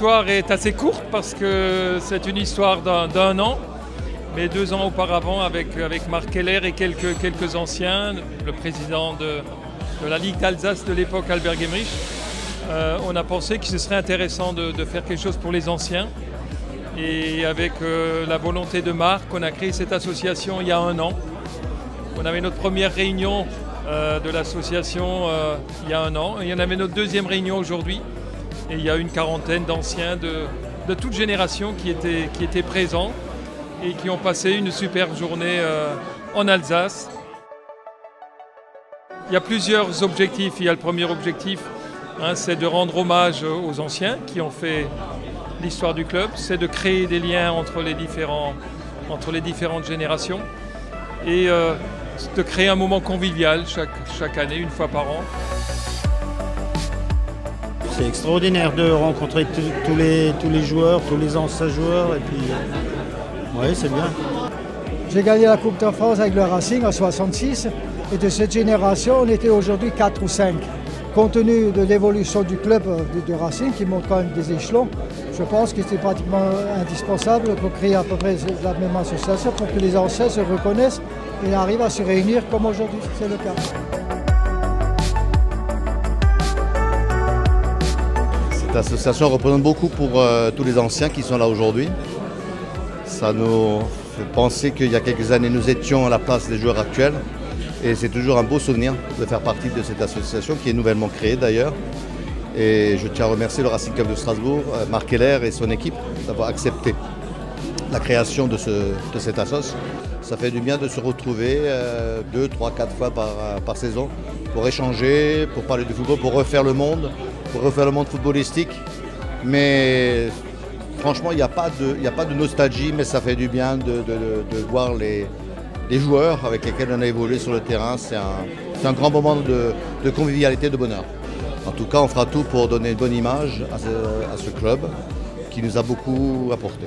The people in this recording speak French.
l'histoire est assez courte parce que c'est une histoire d'un an, mais 2 ans auparavant avec Marc Keller et quelques anciens, le président de la Ligue d'Alsace de l'époque, Albert Gemrich, on a pensé que ce serait intéressant de faire quelque chose pour les anciens. Et avec la volonté de Marc, on a créé cette association il y a 1 an. On avait notre première réunion de l'association il y a 1 an. Il y en avait notre deuxième réunion aujourd'hui. Et il y a une quarantaine d'anciens de toute génération qui étaient présents et qui ont passé une superbe journée en Alsace. Il y a plusieurs objectifs. Il y a le premier objectif, c'est de rendre hommage aux anciens qui ont fait l'histoire du club. C'est de créer des liens entre les différentes générations et de créer un moment convivial chaque année, une fois par an. C'est extraordinaire de rencontrer tous les joueurs, tous les anciens joueurs, et puis oui, c'est bien. J'ai gagné la Coupe de France avec le Racing en 66, et de cette génération, on était aujourd'hui 4 ou 5. Compte tenu de l'évolution du club de Racing, qui monte quand même des échelons, je pense que c'est pratiquement indispensable pour créer à peu près la même association pour que les anciens se reconnaissent et arrivent à se réunir comme aujourd'hui, c'est le cas. Cette association représente beaucoup pour tous les anciens qui sont là aujourd'hui. Ça nous fait penser qu'il y a quelques années, nous étions à la place des joueurs actuels. Et c'est toujours un beau souvenir de faire partie de cette association qui est nouvellement créée d'ailleurs. Et je tiens à remercier le Racing Club de Strasbourg, Marc Keller et son équipe d'avoir accepté la création de cette association. Ça fait du bien de se retrouver 2, 3, 4 fois par saison pour échanger, pour parler du football, pour refaire le monde footballistique. Mais franchement, il n'y a pas de nostalgie, mais ça fait du bien de voir les joueurs avec lesquels on a évolué sur le terrain. C'est un grand moment de convivialité, de bonheur. En tout cas, on fera tout pour donner une bonne image à ce club qui nous a beaucoup apporté.